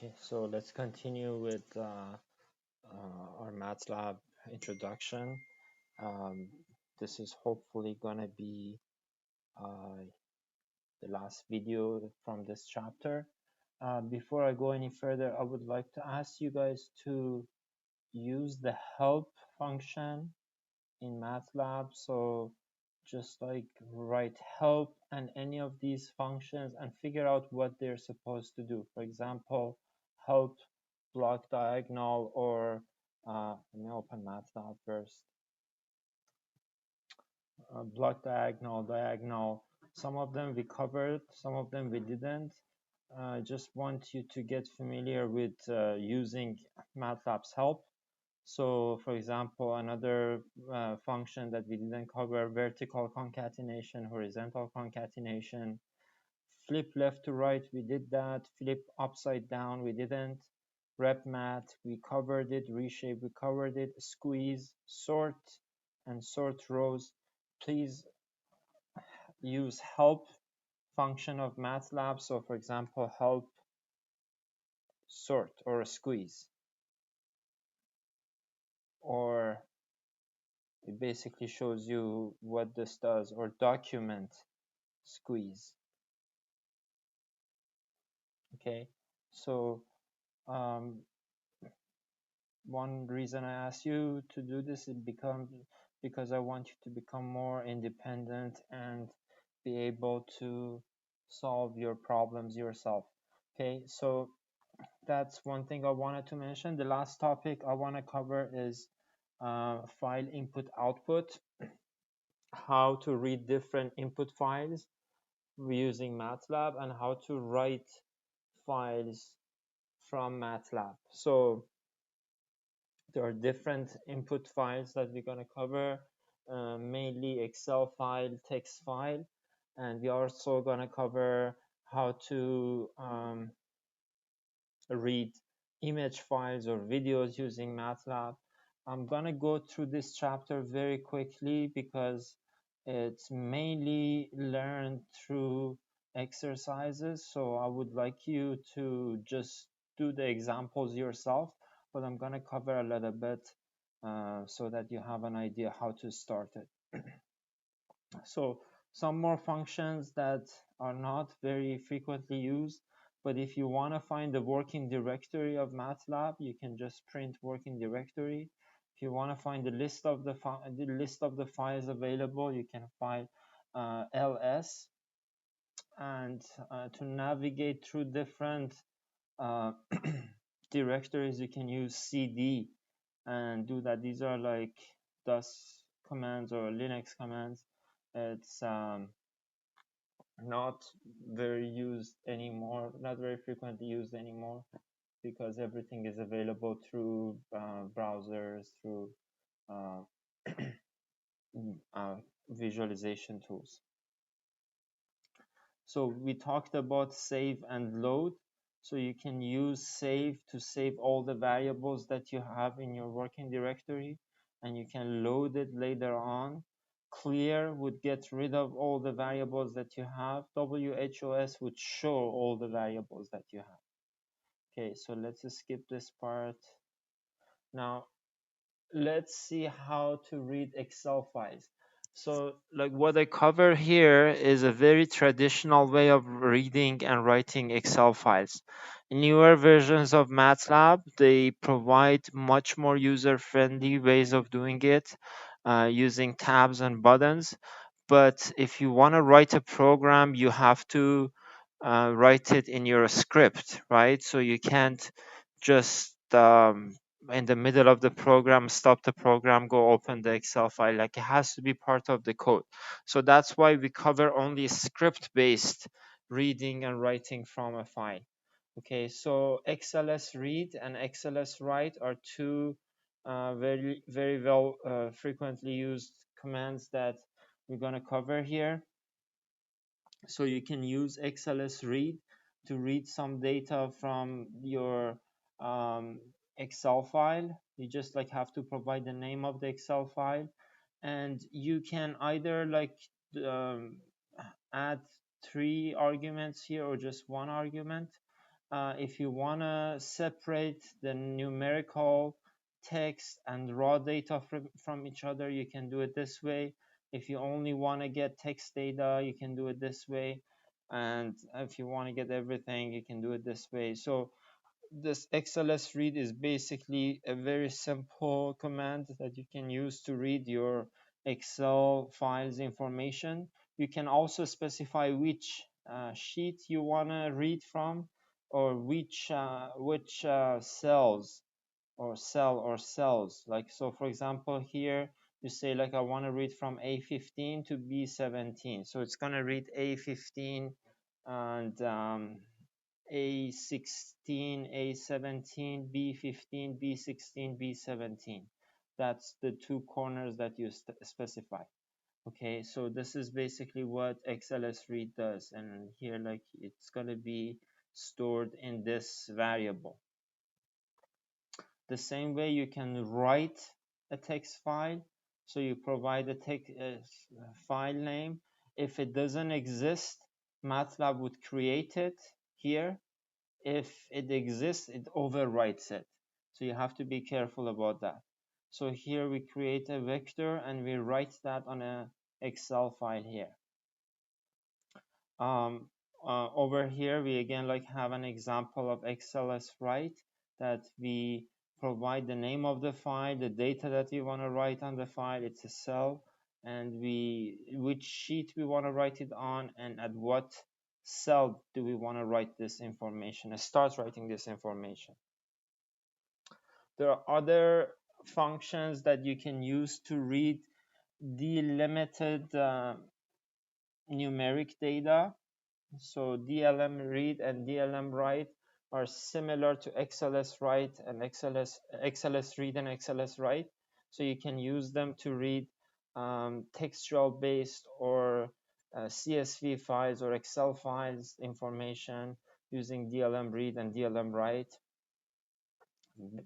Okay, so let's continue with our MATLAB introduction. This is hopefully going to be the last video from this chapter. Before I go any further, I would like to ask you guys to use the help function in MATLAB. So just like write help and any of these functions and figure out what they're supposed to do. For example, help block diagonal, or let me open MATLAB first. Block diagonal. Some of them we covered, some of them we didn't. I just want you to get familiar with using MATLAB's help. So for example, another function that we didn't cover, vertical concatenation, horizontal concatenation, flip left to right, we did that, flip upside down, we didn't, rep math, we covered it, reshape, we covered it, squeeze, sort, and sort rows. Please use help function of MATLAB. So for example, help sort or squeeze, or it basically shows you what this does, or document squeeze. Okay, so one reason I ask you to do this is because I want you to become more independent and be able to solve your problems yourself. Okay, so that's one thing I wanted to mention. The last topic I want to cover is file input output, how to read different input files using MATLAB, and how to write files from MATLAB. So there are different input files that we're going to cover, mainly Excel file, text file, and we're also going to cover how to read image files or videos using MATLAB. I'm going to go through this chapter very quickly because it's mainly learned through exercises. So I would like you to just do the examples yourself, but I'm going to cover a little bit so that you have an idea how to start it. So some more functions that are not very frequently used, but if you want to find the working directory of MATLAB, you can just print working directory. If you want to find the list of the files available, you can find ls. And to navigate through different directories, you can use cd and do that. These are like DOS commands or Linux commands. It's not very used anymore, not very frequently used anymore, because everything is available through browsers, through visualization tools. So we talked about save and load. So you can use save to save all the variables that you have in your working directory, and you can load it later on. Clear would get rid of all the variables that you have. WHOS would show all the variables that you have. Okay, so let's skip this part. Now, let's see how to read Excel files. So like what I cover here is a very traditional way of reading and writing Excel files. Newer versions of MATLAB, they provide much more user-friendly ways of doing it using tabs and buttons. But if you want to write a program, you have to write it in your script, right? So you can't just in the middle of the program, stop the program, go open the Excel file. Like, it has to be part of the code. So that's why we cover only script-based reading and writing from a file. Okay, so XLS Read and XLS Write are two very well frequently used commands that we're going to cover here. So you can use XLS Read to read some data from your Excel file. You just like have to provide the name of the Excel file, and you can either like add 3 arguments here or just 1 argument. If you want to separate the numerical text and raw data from each other, you can do it this way. If you only want to get text data, you can do it this way. And if you want to get everything, you can do it this way. So this XLS read is basically a very simple command that you can use to read your Excel files information. You can also specify which sheet you want to read from, or which cells or cells. Like, so for example, here you say like I want to read from A15 to B17. So it's going to read A15 and A16, A17, B15, B16, B17. That's the two corners that you specify. Okay, so this is basically what XLS read does. And here, like, it's going to be stored in this variable. The same way you can write a text file. So you provide a text file name. If it doesn't exist, MATLAB would create it here. If it exists, it overwrites it. So you have to be careful about that. So here we create a vector and we write that on a Excel file here. Over here, we again like have an example of XLS write, that we provide the name of the file, the data that we want to write on the file, it's a cell, and which sheet we want to write it on, and at what cell do we want to write this information, and start writing this information. There are other functions that you can use to read delimited numeric data. So DLM read and DLM write are similar to XLS write and XLS read and XLS write. So you can use them to read textual based or CSV files or Excel files information using DLM read and DLM write,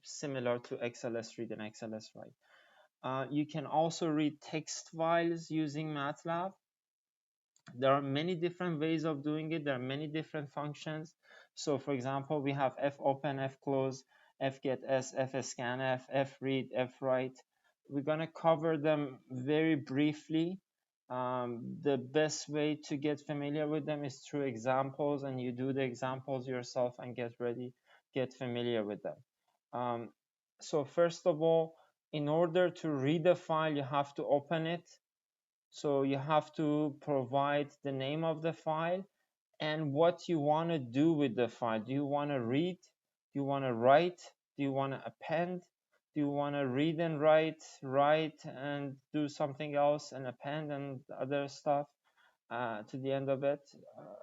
similar to XLS read and XLS write. You can also read text files using MATLAB. There are many different ways of doing it. There are many different functions. So for example, we have fopen, fclose, fgetS, fscanf, fread, fwrite. We're going to cover them very briefly. The best way to get familiar with them is through examples, and you do the examples yourself and get familiar with them. So first of all, in order to read a file, you have to open it. So you have to provide the name of the file and what you want to do with the file. Do you want to read? Do you want to write? Do you want to append? Do you want to read and write and do something else and append and other stuff to the end of it,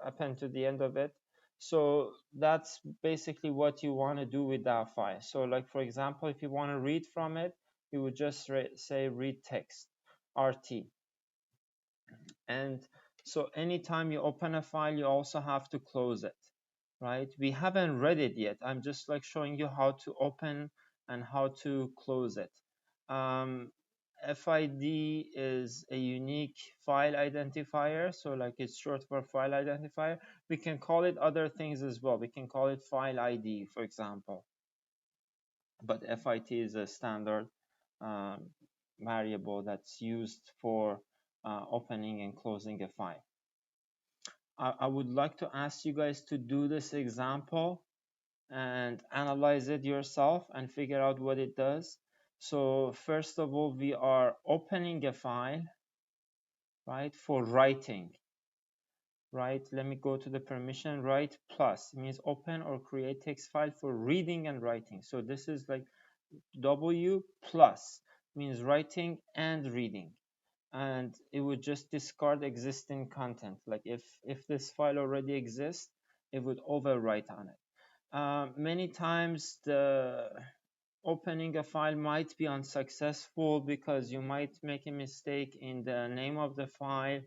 append to the end of it? So that's basically what you want to do with that file. So like, for example, if you want to read from it, you would just say read text, RT. And so anytime you open a file, you also have to close it, right? We haven't read it yet. I'm just like showing you how to open and how to close it. FID is a unique file identifier. So like, it's short for file identifier. We can call it other things as well. We can call it file ID, for example. But FIT is a standard variable that's used for opening and closing a file. I would like to ask you guys to do this example and analyze it yourself and figure out what it does. So first of all, we are opening a file, right, for writing, right? Let me go to the permission, write plus, it means open or create text file for reading and writing. So this is like W plus, means writing and reading. And it would just discard existing content. Like if this file already exists, it would overwrite on it. Many times the opening a file might be unsuccessful because you might make a mistake in the name of the file.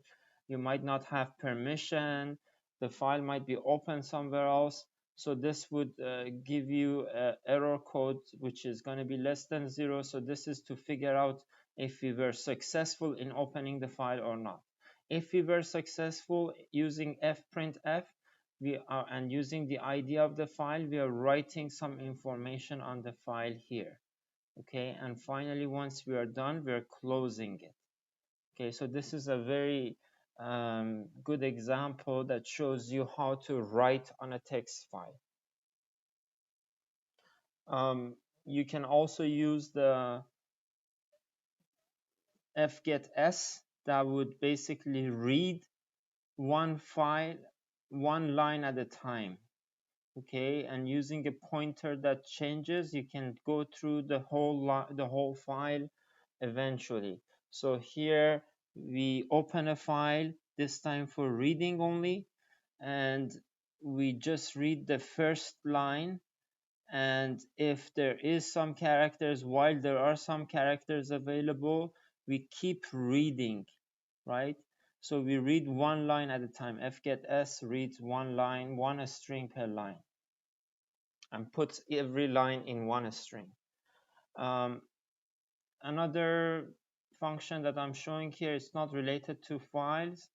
You might not have permission. The file might be open somewhere else. So this would give you an error code which is going to be less than 0. So this is to figure out if we were successful in opening the file or not. If we were successful using fprintf, and using the ID of the file, we are writing some information on the file here. Okay, and finally, once we are done, we are closing it. Okay, so this is a very good example that shows you how to write on a text file. You can also use the fgetS that would basically read one file, one line at a time. Okay, and using a pointer that changes, you can go through the whole file eventually. So here we open a file, this time for reading only, and we just read the first line, and if there is some characters, while there are some characters available, we keep reading, right? So we read one line at a time. fgetS reads one line, one string per line, and puts every line in one string. Another function that I'm showing here is not related to files,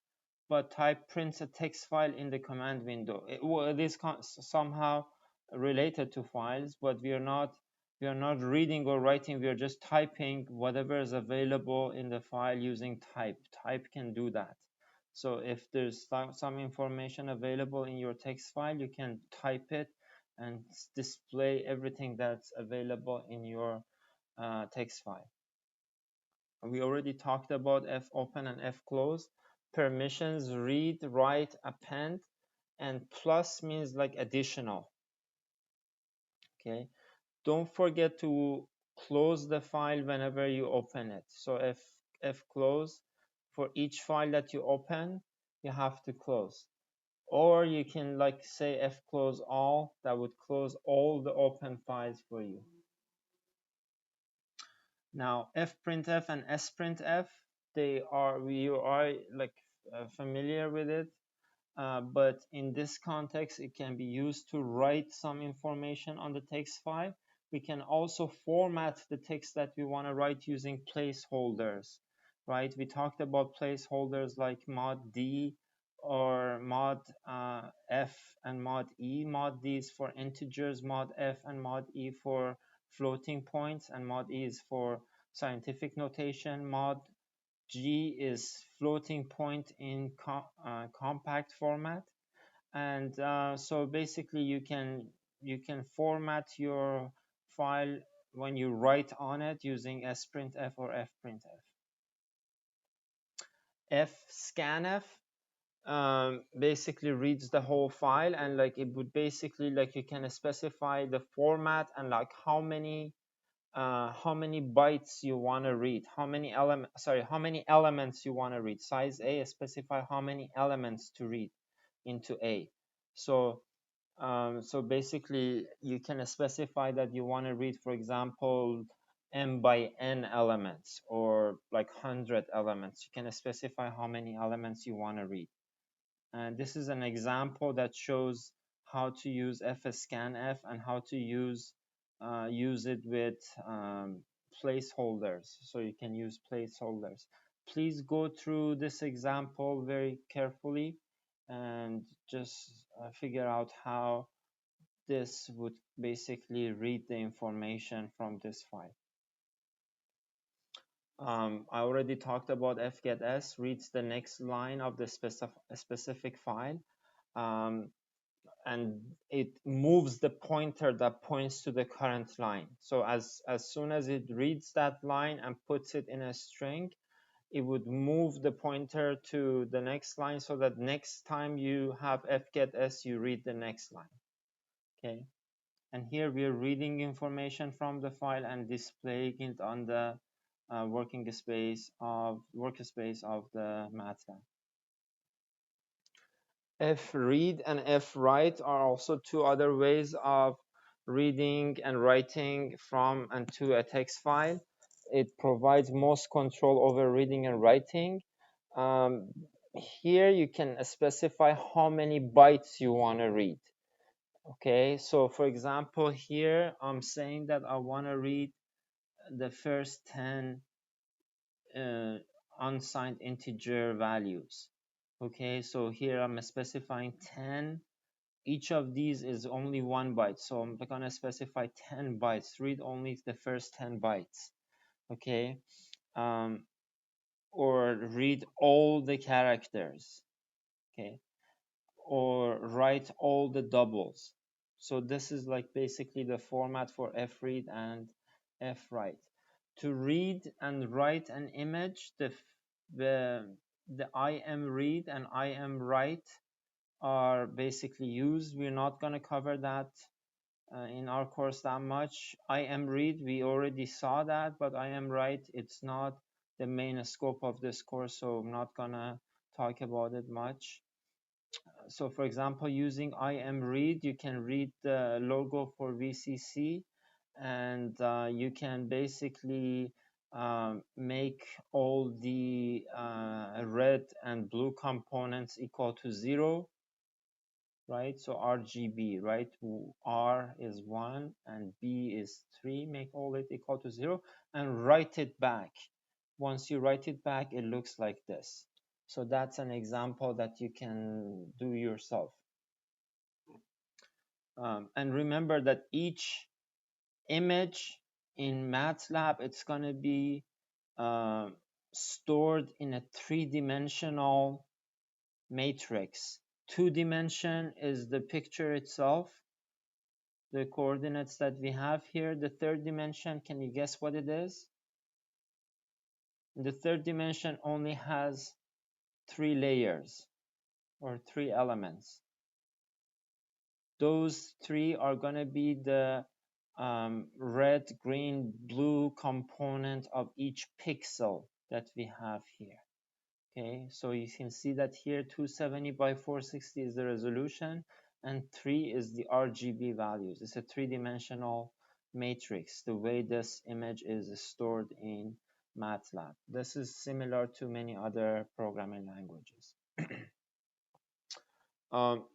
but type prints a text file in the command window. It is somehow related to files, but we are not reading or writing. We are just typing whatever is available in the file using type. Type can do that. So if there's some information available in your text file, you can type it and display everything that's available in your text file. We already talked about fopen and fclose. Permissions: read, write, append, and plus means like additional. Okay, don't forget to close the file whenever you open it. So if fclose, for each file that you open, you have to close. Or you can like say fclose all, that would close all the open files for you. Now fprintf and sprintf, you are like familiar with it, but in this context it can be used to write some information on the text file. We can also format the text that we want to write using placeholders, right? We talked about placeholders like mod D or mod F and mod E. Mod D is for integers, mod F and mod E for floating points, and mod E is for scientific notation. Mod G is floating point in compact format. And so basically you can format your file when you write on it using sprintf or fprintf. fscanf basically reads the whole file, and like it would basically like you can specify the format and like how many bytes you want to read, how many elements you want to read. Size A, specify how many elements to read into A. So so basically you can specify that you want to read, for example, m by n elements or like 100 elements. You can specify how many elements you want to read. And this is an example that shows how to use fscanf and how to use it with placeholders. So you can use placeholders. Please go through this example very carefully and just figure out how this would basically read the information from this file. I already talked about fgetS reads the next line of the specific file, and it moves the pointer that points to the current line. So as soon as it reads that line and puts it in a string, it would move the pointer to the next line, so that next time you have fgetS, you read the next line. Okay, and here we are reading information from the file and displaying it on the workspace of the MATLAB. fread and fwrite are also two other ways of reading and writing from and to a text file. It provides most control over reading and writing. Here you can specify how many bytes you want to read. Okay, so for example, here I'm saying that I want to read the first 10 unsigned integer values. Okay, so here I'm specifying 10 each of these is only 1 byte, so I'm going to specify 10 bytes. Read only the first 10 bytes, okay? Or read all the characters, okay? Or write all the doubles. So this is like basically the format for fread and fwrite. To read and write an image, the imread and imwrite are basically used. We're not going to cover that in our course that much. imread, we already saw that, but imwrite, it's not the main scope of this course, so I'm not going to talk about it much. So for example, using imread, you can read the logo for VCC, and you can basically make all the red and blue components equal to 0, right? So RGB, right? R is 1 and B is 3, make all it equal to 0 and write it back. Once you write it back, it looks like this. So that's an example that you can do yourself. And remember that each image in MATLAB, it's going to be stored in a 3-dimensional matrix. 2-dimension is the picture itself, the coordinates that we have here. The 3rd dimension, can you guess what it is? The 3rd dimension only has 3 layers or 3 elements. Those 3 are going to be the red, green, blue component of each pixel that we have here. Okay, so you can see that here 270 by 460 is the resolution and 3 is the RGB values. It's a 3-dimensional matrix, the way this image is stored in MATLAB. This is similar to many other programming languages.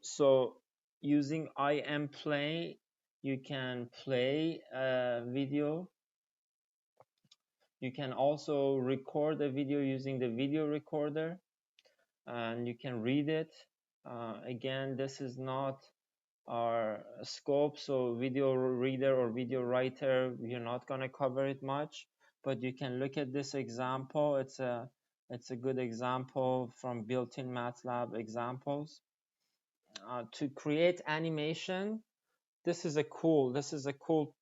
So using implay, you can play a video. You can also record a video using the video recorder, and you can read it. Again, this is not our scope, so video reader or video writer, we're not going to cover it much, but you can look at this example. It's a good example from built-in MATLAB examples. To create animation, this is a cool,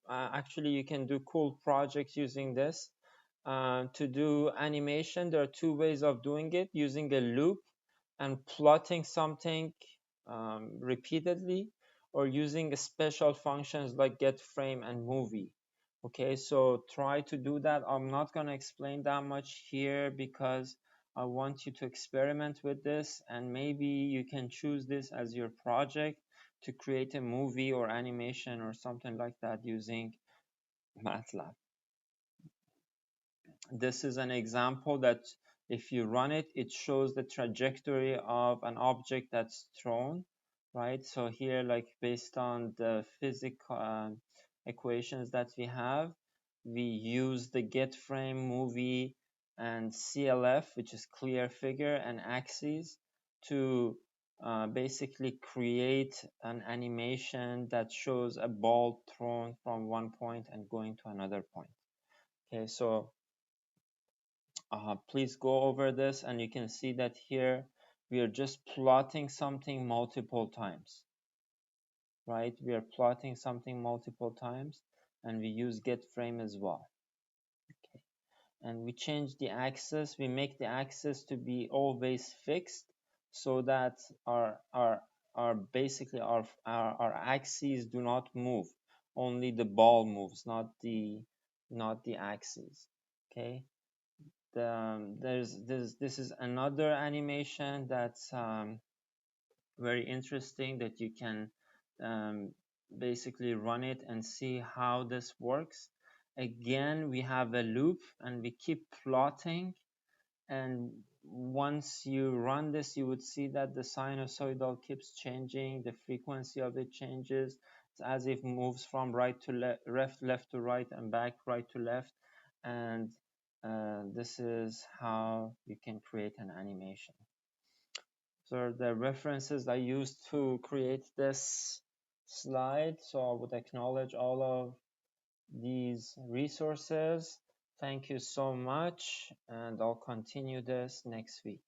actually you can do cool projects using this. To do animation, there are 2 ways of doing it: using a loop and plotting something repeatedly, or using special functions like get frame and movie. Okay, so try to do that. I'm not going to explain that much here because I want you to experiment with this, and maybe you can choose this as your project to create a movie or animation or something like that using MATLAB. This is an example that if you run it, it shows the trajectory of an object that's thrown, right? So here, like based on the physical equations that we have, we use the get frame, movie, and CLF, which is clear figure, and axes to basically create an animation that shows a ball thrown from one point and going to another point. Okay, so please go over this, and you can see that here we are just plotting something multiple times, right? We are plotting something multiple times, and we use get frame as well. Okay, and we change the axis. We make the axis to be always fixed, so that basically our axes do not move. Only the ball moves, not the axes. Okay. This is another animation that's very interesting, that you can basically run it and see how this works. Again, we have a loop and we keep plotting, and once you run this, you would see that the sinusoidal keeps changing, the frequency of it changes. It's as if it moves from right to left to right, and back right to left. And this is how you can create an animation. So the references I used to create this slide. So I would acknowledge all of these resources. Thank you so much, and I'll continue this next week.